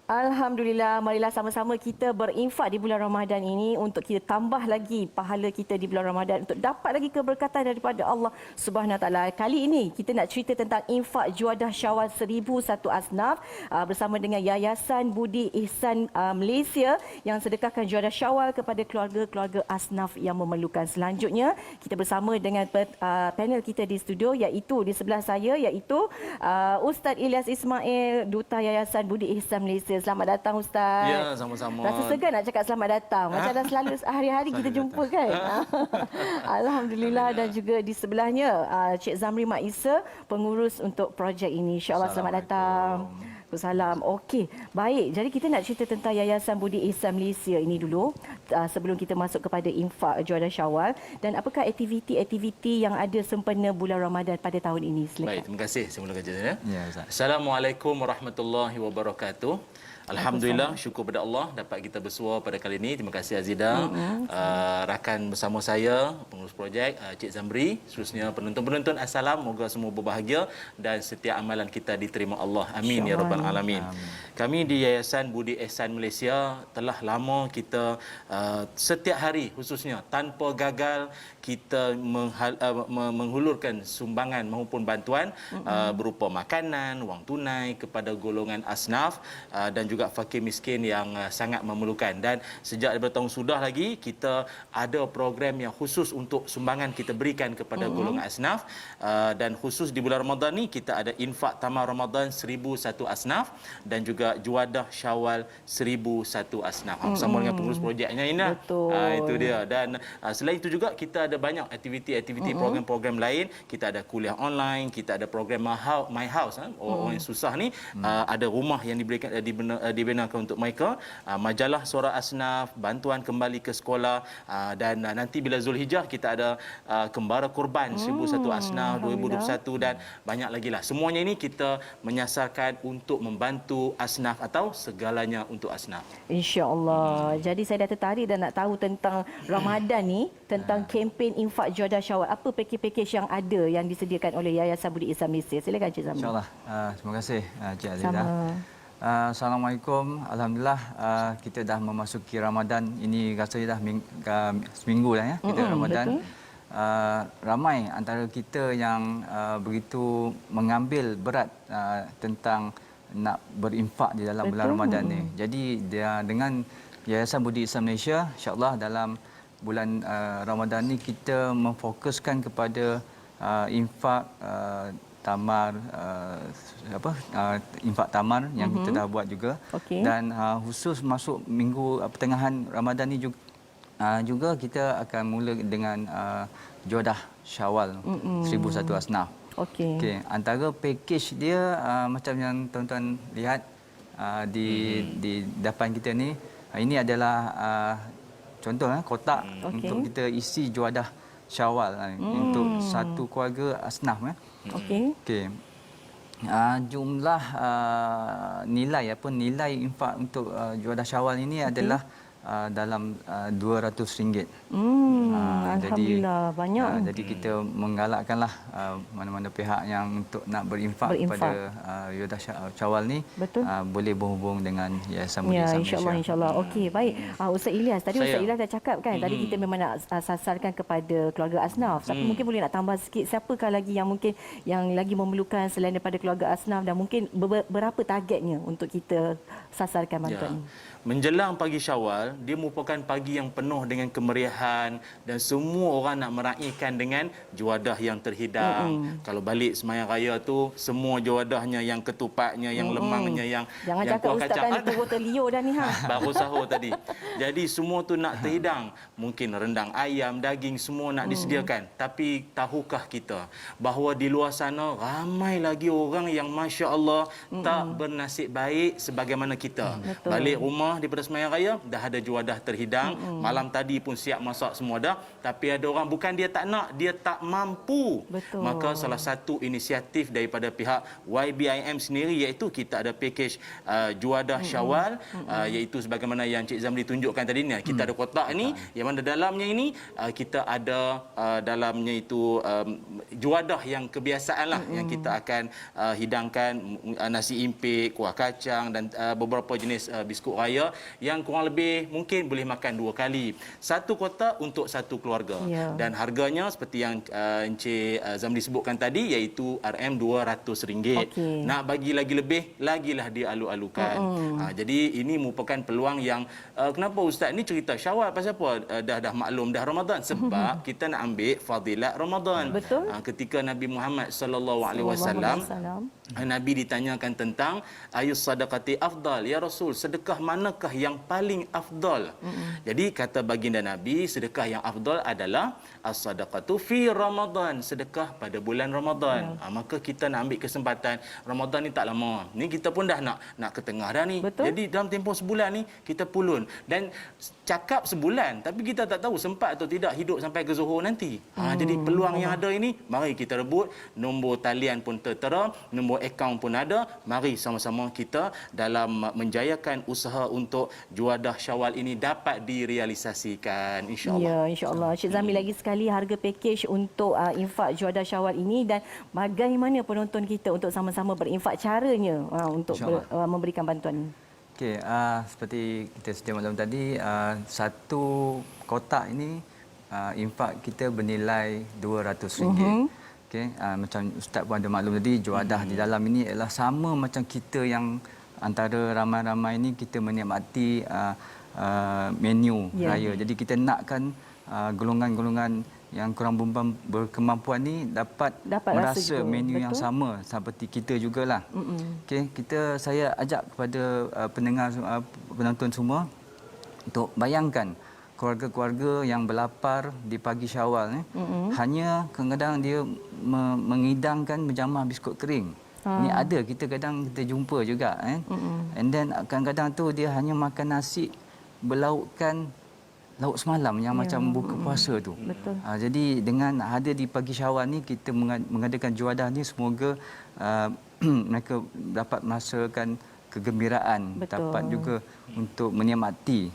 Alhamdulillah, marilah sama-sama kita berinfak di bulan Ramadan ini untuk kita tambah lagi pahala kita di bulan Ramadan untuk dapat lagi keberkatan daripada Allah Subhanahu Wa Taala. Kali ini kita nak cerita tentang infak Juadah Syawal 1001 Asnaf bersama dengan Yayasan Budi Ihsan Malaysia yang sedekahkan Juadah Syawal kepada keluarga-keluarga asnaf yang memerlukan. Selanjutnya kita bersama dengan panel kita di studio, iaitu di sebelah saya iaitu Ustaz Ilyas Ismail, Duta Yayasan Budi Ihsan Malaysia. Selamat datang Ustaz. Ya, sama-sama. Rasa segan nak cakap selamat datang. Macam dah selalu hari-hari kita jumpa kan. Alhamdulillah. Dan juga di sebelahnya Cik Zamri Mak Isa, pengurus untuk projek ini. InsyaAllah selamat datang. Salam. Okey, baik. Jadi kita nak cerita tentang Yayasan Budi Ihsan Malaysia ini dulu sebelum kita masuk kepada infak Juadah Syawal, dan apakah aktiviti-aktiviti yang ada sempena bulan Ramadan pada tahun ini. Silakan. Baik, terima kasih. Saya mulakan cerita ya. Ya, Ustaz. Assalamualaikum warahmatullahi wabarakatuh. Alhamdulillah, syukur kepada Allah dapat kita bersua pada kali ini. Terima kasih Azida, rakan bersama saya, pengurus projek, Cik Zamri, seterusnya penonton-penonton. Assalam, moga semua berbahagia dan setiap amalan kita diterima Allah. Amin ya rabbal alamin. Kami di Yayasan Budi Ihsan Malaysia telah lama kita setiap hari khususnya tanpa gagal kita menghulurkan sumbangan maupun bantuan berupa makanan, wang tunai kepada golongan asnaf dan juga fakir miskin yang sangat memerlukan. Dan sejak bertahun sudah lagi kita ada program yang khusus untuk sumbangan kita berikan kepada golongan asnaf, dan khusus di bulan Ramadan ni kita ada infak tamar Ramadan 1001 asnaf dan juga Juadah Syawal 1001 asnaf. Bersama dengan pengurus projeknya ini. Itu dia. Dan selain itu juga kita ada banyak aktiviti-aktiviti program-program lain. Kita ada kuliah online, kita ada program My House. Orang yang susah ni ada rumah yang dibinakan untuk mereka, majalah Suara Asnaf, bantuan kembali ke sekolah, dan nanti bila Zulhijjah kita ada Kembara Korban 1001 Asnaf 2021 dan banyak lagi lah. Semuanya ini kita menyasarkan untuk membantu asnaf atau segalanya untuk asnaf. InsyaAllah. Jadi saya dah tertarik dan nak tahu tentang Ramadan ni, tentang kempen infak Juadah Syawal. Apa pakej-pakej yang ada yang disediakan oleh Yayasan Budi Ihsan Malaysia? Silakan Cik Zamri. InsyaAllah. Terima kasih Cik Aziza. Sama. Assalamualaikum. Alhamdulillah, kita dah memasuki Ramadan. Ini rasanya dah seminggu dah ya kita Ramadan. Ramai antara kita yang begitu mengambil berat tentang nak berinfak di dalam bulan Ramadan ni. Jadi dengan Yayasan Budi Ihsan Malaysia, insya-Allah dalam bulan Ramadan ni kita memfokuskan kepada infak tamar, infak tamar yang kita dah buat juga. Dan khusus masuk minggu pertengahan Ramadan ni juga kita akan mula dengan Juadah Syawal 1001 Asnaf. Okey. Antara pakej dia macam yang tuan-tuan lihat di depan kita ni, ini adalah contoh kotak untuk kita isi Juadah Syawal untuk satu keluarga asnaf Okey. Jumlah nilai infak untuk Juadah Syawal ini adalah dalam RM200. Alhamdulillah, banyak. Jadi kita menggalakkanlah mana-mana pihak yang untuk nak berinfak kepada Juadah Syawal ni boleh berhubung dengan Yayasan Budi Ihsan Malaysia. InsyaAllah. Okey, baik. Ustaz Ilyas, tadi Ustaz Ilyas dah cakap kan, tadi kita memang nak sasarkan kepada keluarga asnaf. Tapi mungkin boleh nak tambah sikit, siapakah lagi yang mungkin yang lagi memerlukan selain daripada keluarga asnaf, dan mungkin berapa targetnya untuk kita sasarkan bantuan ini? Menjelang pagi Syawal, dia merupakan pagi yang penuh dengan kemeriahan dan semua orang nak meraihkan dengan juadah yang terhidang. Kalau balik semayang raya tu, semua juadahnya, yang ketupatnya, yang lemangnya, yang cakap kuah Ustaz kacang. kan terus terliur dah ni Baru sahur tadi. Jadi semua tu nak terhidang. Mungkin rendang ayam, daging semua nak disediakan. Tapi tahukah kita bahawa di luar sana ramai lagi orang yang masya-Allah tak bernasib baik sebagaimana kita. Balik rumah daripada semayang raya dah ada juadah terhidang. Malam tadi pun siap masak semua dah. Tapi ada orang bukan dia tak nak, dia tak mampu. Betul. Maka salah satu inisiatif daripada pihak YBIM sendiri iaitu kita ada pakej juadah Syawal, iaitu sebagaimana yang Cik Zamri tunjukkan tadi ni. Kita ada kotak ni yang mana dalamnya ini kita ada dalamnya itu juadah yang kebiasaan lah yang kita akan hidangkan, nasi impik, kuah kacang dan beberapa jenis biskut raya yang kurang lebih mungkin boleh makan 2 kali. Satu kotak untuk satu keluarga. Dan harganya seperti yang Encik Zamri sebutkan tadi iaitu RM200. Nak bagi lagi lebih, lagilah dia alu-alukan. Jadi ini merupakan peluang yang kenapa Ustaz ni cerita Syawal pasal apa? Dah maklum dah Ramadan sebab kita nak ambil fadilat Ramadan. Betul. Ketika Nabi Muhammad sallallahu alaihi wasallam Nabi ditanyakan tentang ayus sadaqati afdal, ya Rasul, sedekah manakah yang paling afdal? Jadi kata baginda Nabi, sedekah yang afdal adalah as-sadaqatu fi Ramadan, sedekah pada bulan Ramadan. Maka kita nak ambil kesempatan, Ramadan ni tak lama. Ni kita pun dah nak ke tengah dah ni. Betul. Jadi dalam tempoh sebulan ni kita pulun dan cakap sebulan tapi kita tak tahu sempat atau tidak hidup sampai ke Zuhur nanti. Jadi peluang yang ada ini mari kita rebut. Nombor talian pun tertera, nombor akaun pun ada. Mari sama-sama kita dalam menjayakan usaha untuk juadah Syawal ini dapat direalisasikan, insya-Allah. Ya, insya-Allah. Cik Zamri, lagi sekali harga pakej untuk infak juadah Syawal ini dan bagaimana penonton kita untuk sama-sama berinfak, caranya untuk memberikan bantuan ini. Okey, seperti kita sedia maklum tadi, satu kotak ini infak kita bernilai RM200. Okey, macam Ustaz pun ada maklum tadi, juadah di dalam ini adalah sama macam kita yang antara ramai-ramai ini kita menikmati menu raya. Jadi kita nakkan golongan-golongan yang kurang berkemampuan ni dapat merasa menu yang sama seperti kita jugalah. Okey, saya ajak kepada pendengar penonton semua untuk bayangkan keluarga-keluarga yang berlapar di pagi Syawal ni, hanya kadang-kadang dia mengidangkan menjamah biskut kering. Ini ada, kita kadang kita jumpa juga and then kadang-kadang tu dia hanya makan nasi berlaukkan lauk semalam yang macam buka puasa tu. Betul. Jadi dengan hadir di pagi Syawal ni kita mengadakan juadah ni, semoga mereka dapat merasakan kegembiraan, dapat juga untuk menikmati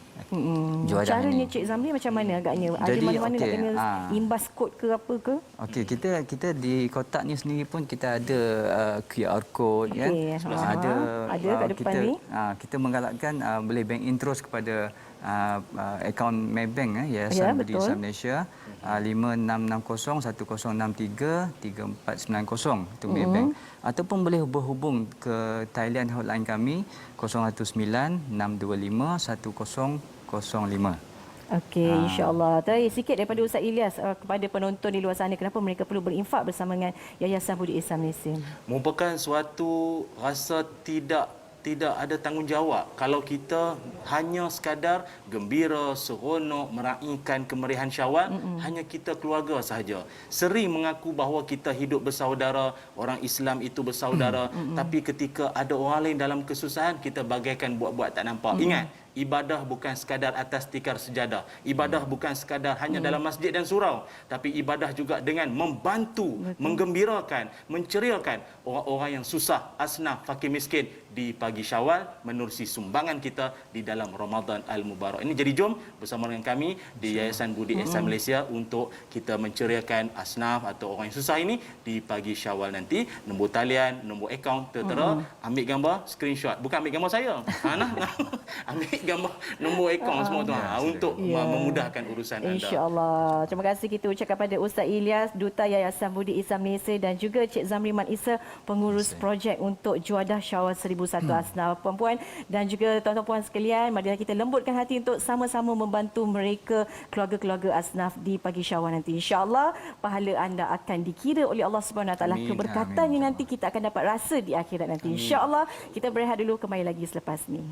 juadah Caranya ini. Cik Zamri macam mana agaknya? Ada mana-mana nak kena imbas kod ke apa ke? Okey, kita di kotak ni sendiri pun kita ada QR code kan. Ada kat depan ni. Kita menggalakkan boleh bank in terus kepada akaun Maybank Yayasan Budi Islam Malaysia 566010633490 itu Maybank, ataupun boleh berhubung ke Thailand hotline kami 0196251005. Okey, insya-Allah. Tadi sikit daripada Ustaz Ilyas kepada penonton di luar sana, kenapa mereka perlu berinfak bersama dengan Yayasan Budi Islam Malaysia? Merupakan suatu rasa tidak ada tanggungjawab kalau kita hanya sekadar gembira, seronok, meraihkan kemerihan Syawal, hanya kita keluarga sahaja. Sering mengaku bahawa kita hidup bersaudara, orang Islam itu bersaudara, tapi ketika ada orang lain dalam kesusahan, kita bagaikan buat-buat tak nampak. Ingat, ibadah bukan sekadar atas tikar sejadah. Ibadah bukan sekadar hanya dalam masjid dan surau, tapi ibadah juga dengan membantu, menggembirakan, menceriakan orang-orang yang susah, asnaf, fakir miskin di pagi Syawal menerusi sumbangan kita di dalam Ramadan Al-Mubarak ini. Jadi jom bersama dengan kami di Yayasan Budi Ihsan Malaysia untuk kita menceriakan asnaf atau orang yang susah ini di pagi Syawal nanti. Nombor talian, nombor akaun tertera, ambil gambar, screenshot. Bukan ambil gambar saya. Ambil gambar nombor akaun semua tu untuk memudahkan urusan anda. InsyaAllah. Terima kasih kita ucapkan pada Ustaz Ilyas, Duta Yayasan Budi Islam Malaysia, dan juga Cik Zamri Man Isa, pengurus projek untuk juadah Syawal 1001 asnaf perempuan. Dan juga tuan-tuan puan sekalian, marilah kita lembutkan hati untuk sama-sama membantu mereka, keluarga-keluarga asnaf di pagi Syawal nanti. InsyaAllah pahala anda akan dikira oleh Allah Subhanahu Wa Taala. Keberkatannya nanti kita akan dapat rasa di akhirat nanti. InsyaAllah. Kita berehat dulu, kembali lagi selepas ini.